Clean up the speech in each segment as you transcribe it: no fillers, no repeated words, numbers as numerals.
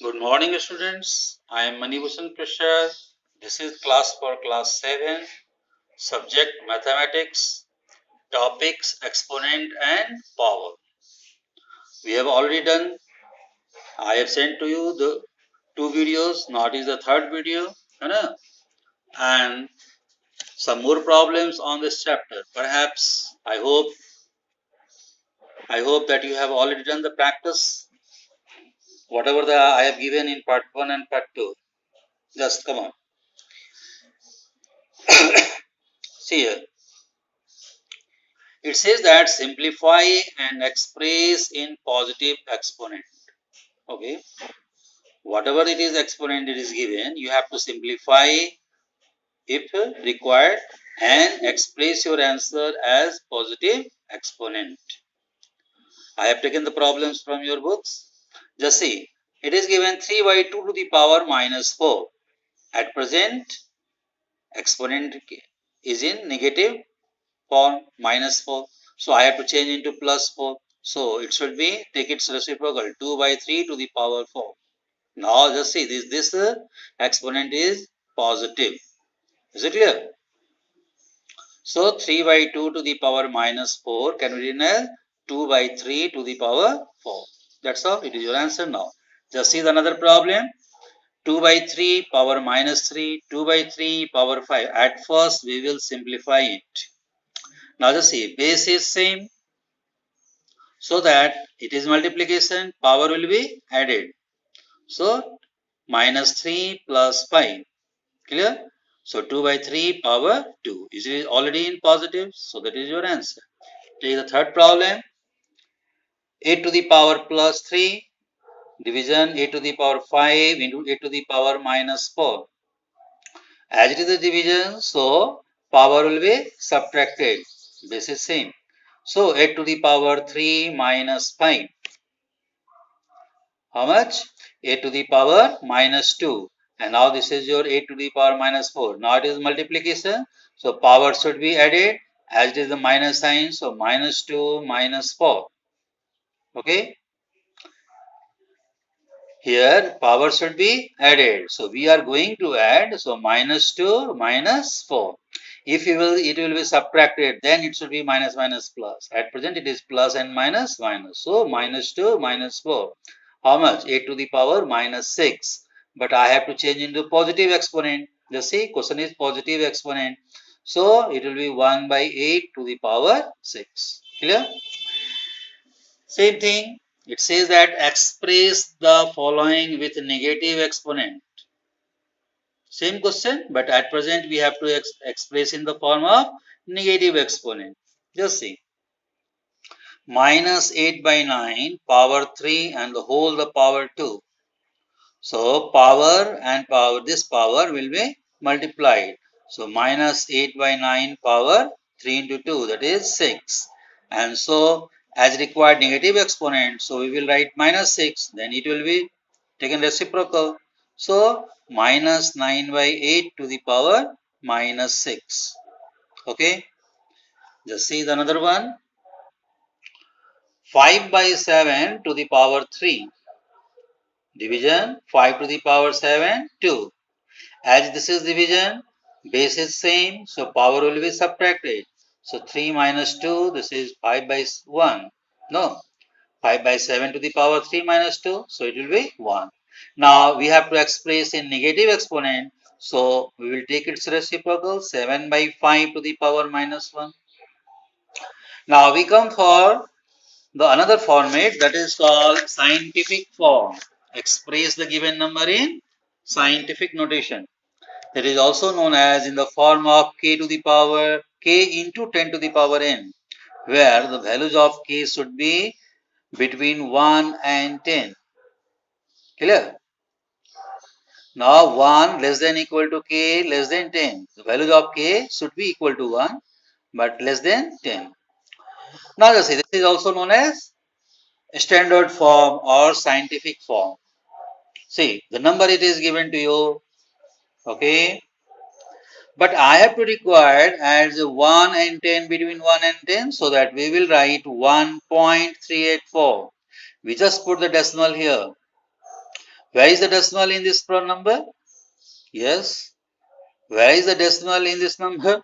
Good morning, students. I am Bhusan Prasad. This is class for class 7, subject mathematics, topics exponent and power. We have already done, I have sent to you the two videos, not is the third video, and some more problems on this chapter. Perhaps I hope that you have already done the practice, whatever I have given in part 1 and part 2. Just come on. See here. It says that simplify and express in positive exponent. Okay. Whatever it is exponent it is given, you have to simplify if required and express your answer as positive exponent. I have taken the problems from your books. Just see, it is given 3 by 2 to the power minus 4. At present, exponent is in negative form minus 4. So I have to change into plus 4. So it should be take its reciprocal 2 by 3 to the power 4. Now just see this exponent is positive. Is it clear? So 3 by 2 to the power minus 4 can be written as 2 by 3 to the power 4. That's all. It is your answer now. Just see the another problem. 2 by 3 power minus 3, 2 by 3 power 5. At first we will simplify it. Now just see, base is same, so that it is multiplication, power will be added. So minus 3 plus 5. Clear? So 2 by 3 power 2. Is it already in positive? So that is your answer. Take the third problem. 8 to the power plus 3 division 8 to the power 5 into 8 to the power minus 4. As it is a division, so power will be subtracted. This is same. So 8 to the power 3 minus 5. How much? 8 to the power minus 2. And now this is your 8 to the power minus 4. Now it is multiplication. So power should be added. As it is the minus sign, so minus 2 minus 4. Okay. Here power should be added. So we are going to add. So minus 2 minus 4. If it will be subtracted, then it should be minus minus plus. At present it is plus and minus minus. So minus 2 minus 4. How much? 8 to the power minus 6. But I have to change into positive exponent. Just see, question is positive exponent. So it will be 1 by 8 to the power 6. Clear? Same thing. It says that express the following with negative exponent. Same question, but at present we have to express in the form of negative exponent. Just see. Minus 8 by 9 power 3 and the whole the power 2. So power and power, this power will be multiplied. So minus 8 by 9 power 3 into 2, that is 6. And so as required negative exponent, so we will write minus 6, then it will be taken reciprocal. So minus 9 by 8 to the power minus 6. Okay. Just see the another one. 5 by 7 to the power 3. Division 5 to the power 7, 2. As this is division, base is same, so power will be subtracted. So 3 minus 2, this is 5 by 1. No, 5 by 7 to the power 3 minus 2, so it will be 1. Now we have to express in negative exponent, so we will take its reciprocal, 7 by 5 to the power minus 1. Now we come for the another format that is called scientific form. Express the given number in scientific notation. That is also known as in the form of k to the power k into 10 to the power n, where the values of k should be between 1 and 10. Clear? Now 1 less than equal to k less than 10. The values of k should be equal to 1 but less than 10. Now you see, this is also known as standard form or scientific form. See, the number it is given to you, okay, but I have to require as 1 and 10, between 1 and 10, so that we will write 1.384. We just put the decimal here. Where is the decimal in this number? Yes. Where is the decimal in this number?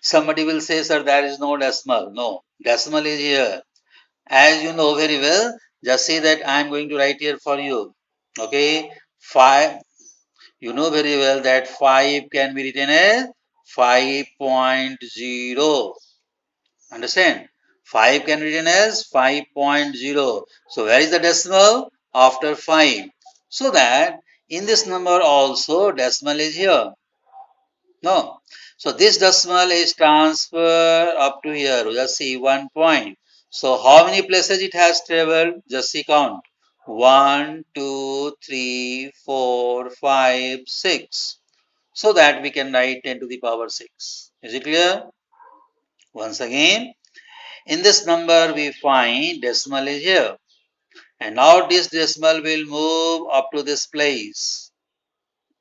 Somebody will say, sir, there is no decimal. No, decimal is here. As you know very well, just say that I am going to write here for you. Okay, 5. You know very well that 5 can be written as 5.0. Understand? 5 can be written as 5.0. So where is the decimal? After 5. So that in this number also decimal is here. No. So this decimal is transferred up to here. Just see 1 point. So how many places it has traveled? Just see count. 1, 2, 3, 4, 5, 6. So that we can write 10 to the power 6. Is it clear? Once again, in this number we find decimal is here. And now this decimal will move up to this place.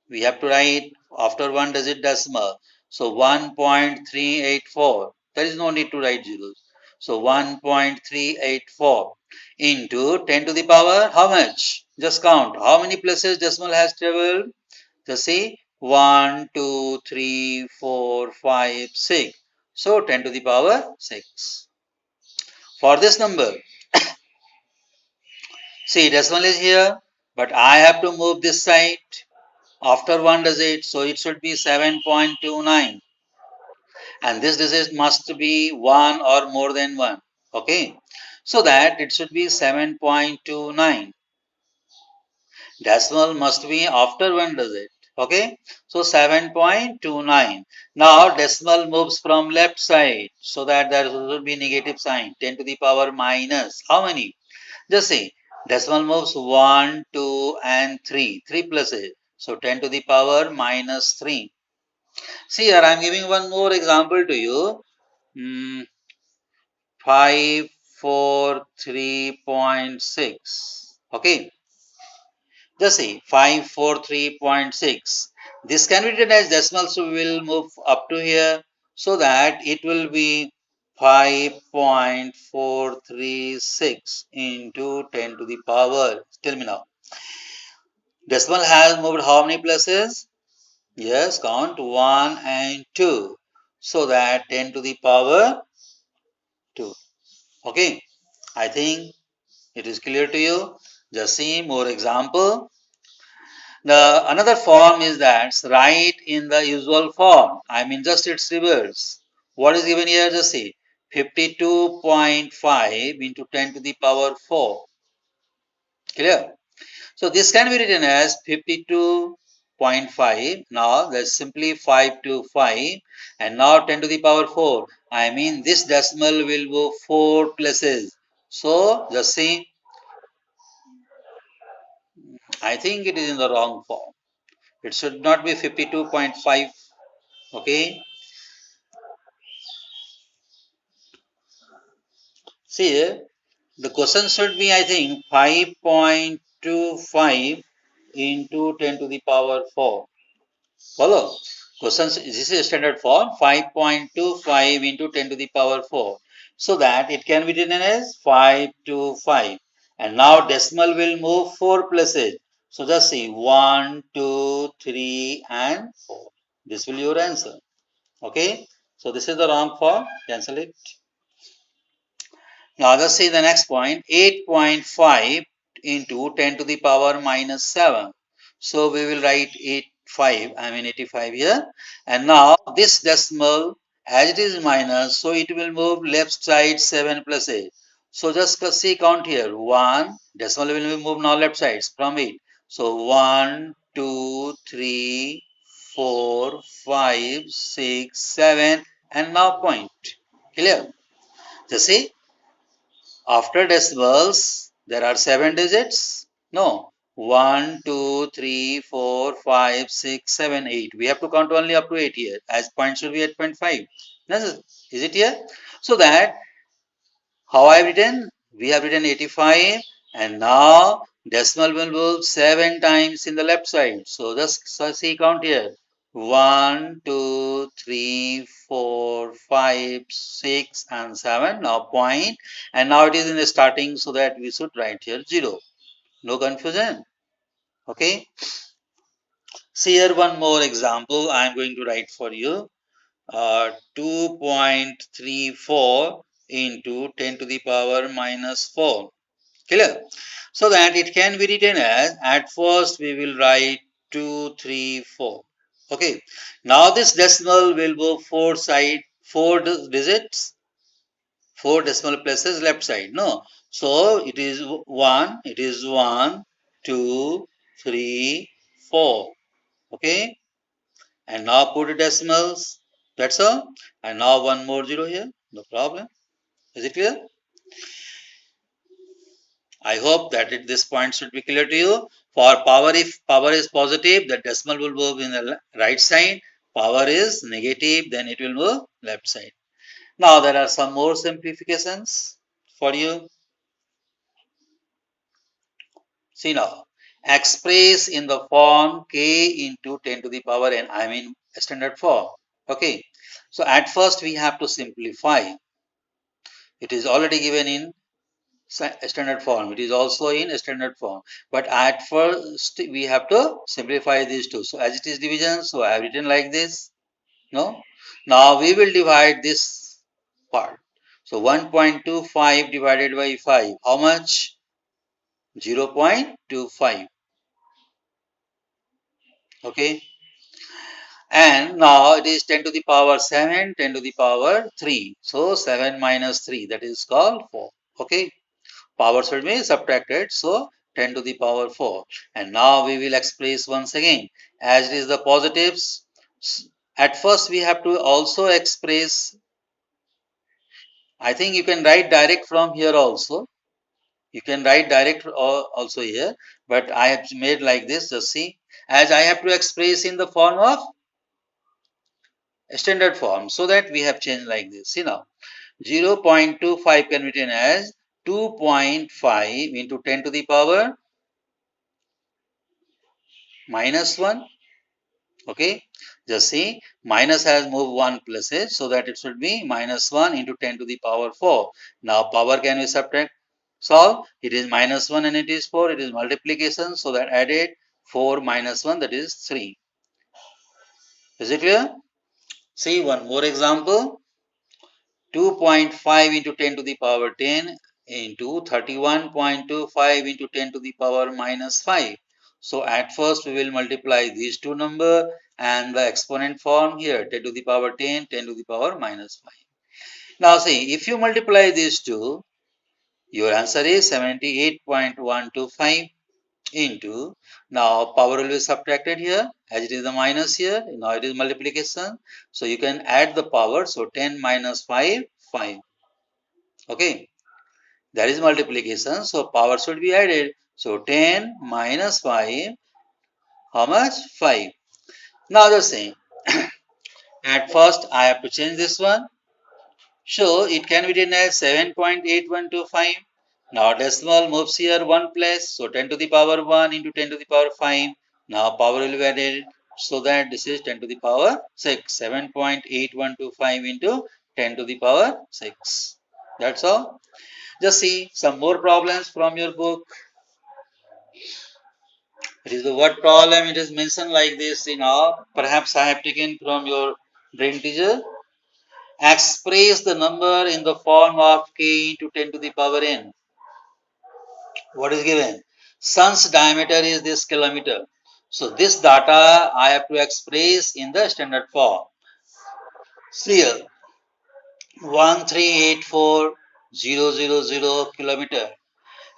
We have to write after one digit decimal. So 1.384. There is no need to write zeros. So 1.384 into 10 to the power how much? Just count. How many places decimal has traveled? Just see 1, 2, 3, 4, 5, 6. So 10 to the power 6. For this number, see decimal is here, but I have to move this side after one digit, so it should be 7.29, and this digit must be 1 or more than 1. Okay, so that it should be 7.29. Decimal must be after one digit. Okay, so 7.29. Now decimal moves from left side, so that there will be negative sign, 10 to the power minus how many? Just see, decimal moves 1, 2 and 3, 3 places. So 10 to the power minus 3. See here, I am giving one more example to you. 543.6. Okay, just see 543.6. This can be written as decimal, so we will move up to here so that it will be 5.436 into 10 to the power. Tell me now. Decimal has moved how many places? Yes, count 1 and 2. So that 10 to the power 2. Okay, I think it is clear to you. Just see more example. The another form is that write in the usual form. I mean just its reverse. What is given here? Just see 52.5 into 10 to the power 4. Clear? So this can be written as 52.5. Now that's simply 5 to 5 and now 10 to the power 4. I mean this decimal will go 4 places. So just see, I think it is in the wrong form. It should not be 52.5. Okay. See, the question should be, I think, 5.25 into 10 to the power 4. Follow? Questions, this is standard form 5.25 into 10 to the power 4. So that it can be written as 525. And now decimal will move 4 places. So just see 1, 2, 3 and 4. This will be your answer. Okay. So this is the wrong form. Cancel it. Now let's see the next point, 8.5 into 10 to the power minus 7. So we will write 85 here. And now this decimal, as it is minus, so it will move left side 7 plus 8. So just see count here, 1, decimal will move now left sides from 8. So 1, 2, 3, 4, 5, 6, 7 and now point. Clear? Just see, after decimals, there are 7 digits. No. 1, 2, 3, 4, 5, 6, 7, 8. We have to count only up to 8 here, as point should be 8.5. Is it here? So that how I have written? We have written 85 and now decimal will move 7 times in the left side. So just see count here. 1, 2, 3, 4, 5, 6 and 7. Now point and now it is in the starting so that we should write here 0. No confusion. Okay. See here one more example I am going to write for you. 2.34 into 10 to the power minus 4. Clear? So that it can be written as, at first we will write 234. Okay. Now this decimal will go four digits, four decimal places left side. No. So it is 1, it is 1, 2, 3, 4. Okay. And now put decimals. That's all. And now one more zero here. No problem. Is it clear? I hope that this point should be clear to you. For power, if power is positive, the decimal will move in the right side. Power is negative, then it will move left side. Now there are some more simplifications for you. See now, express in the form k into 10 to the power n, I mean standard form. Okay. So at first we have to simplify. It is already given in standard form. It is also in standard form. But at first we have to simplify these two. So as it is division, so I have written like this. No. Now we will divide this part. So 1.25 divided by 5. How much? 0.25. Okay. And now it is 10 to the power 7, 10 to the power 3. So 7 minus 3, that is called 4. Okay. Power should be subtracted, so 10 to the power 4. And now we will express once again, as it is the positives. At first we have to also express, I think you can write direct from here also. You can write direct also here, but I have made like this, just see, as I have to express in the form of standard form, so that we have changed like this. See now, 0.25 can be written as 2.5 into 10 to the power minus 1. Okay, just see, minus has moved one places, so that it should be minus 1 into 10 to the power 4. Now power can be subtract, solve, it is minus 1 and it is 4, it is multiplication, so that added 4 minus 1, that is 3. Is it clear? See one more example. 2.5 into 10 to the power 10 into 31.25 into 10 to the power minus 5. So at first we will multiply these two numbers and the exponent form here, 10 to the power 10, 10 to the power minus 5. Now see, if you multiply these two, your answer is 78.125 into, now power will be subtracted here, as it is the minus here, now it is multiplication. So you can add the power, so 10 minus 5, 5. Okay, that is multiplication, so power should be added. So 10 minus 5, how much? 5. Now the same. At first I have to change this one. So it can be written as 7.8125. Now decimal moves here one place. So 10 to the power 1 into 10 to the power 5. Now power will be added. So that this is 10 to the power 6. 7.8125 into 10 to the power 6. That's all. Just see some more problems from your book. It is the word problem. It is mentioned like this in all. Perhaps I have taken from your brain teacher. Express the number in the form of k into 10 to the power n. What is given? Sun's diameter is this kilometer. So this data I have to express in the standard form. See here, 1384,000 kilometer.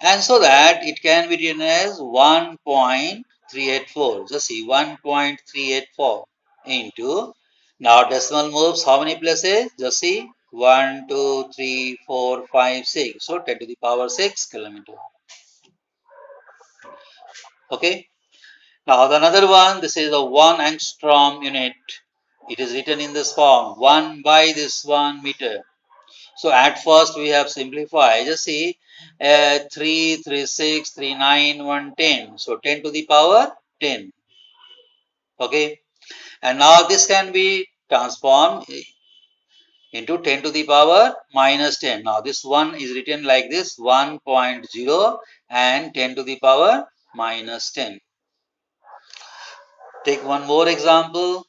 And so that it can be written as 1.384. Just see, 1.384 into, now decimal moves how many places? Just see, 1, 2, 3, 4, 5, 6. So 10 to the power 6 kilometer. Okay. Now the another one, this is a 1 angstrom unit. It is written in this form, 1 by this 1 meter. So at first we have simplified. Just see, 3, 3, 6, 3, 9, 1, 10. So 10 to the power 10. Okay. And now this can be transformed into 10 to the power minus 10. Now this one is written like this, 1.0 and 10 to the power minus 10. Take one more example.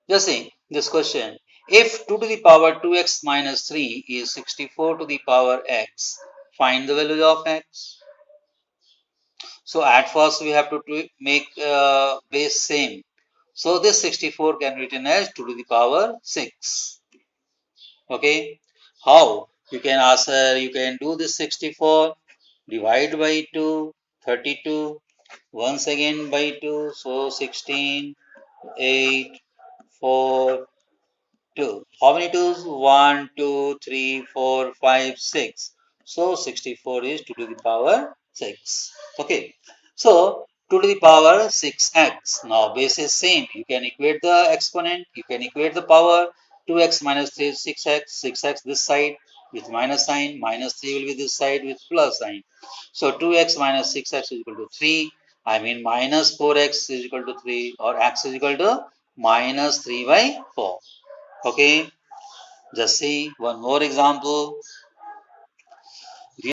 Just see this question. If 2 to the power 2x minus 3 is 64 to the power x, find the value of x. So at first we have to make base same. So this 64 can be written as 2 to the power 6. Okay. How? You can answer, you can do this 64, divide by 2, 32, once again by 2, so 16, 8, 4, 2. How many 2's? 1, 2, 3, 4, 5, 6. So 64 is 2 to the power 6. Okay. So 2 to the power 6x. Now base is same. You can equate the exponent. You can equate the power. 2x minus 3 is 6x. 6x this side with minus sign. Minus 3 will be this side with plus sign. So 2x minus 6x is equal to 3. I mean minus 4x is equal to 3, or x is equal to minus 3 by 4. Okay, just see one more example.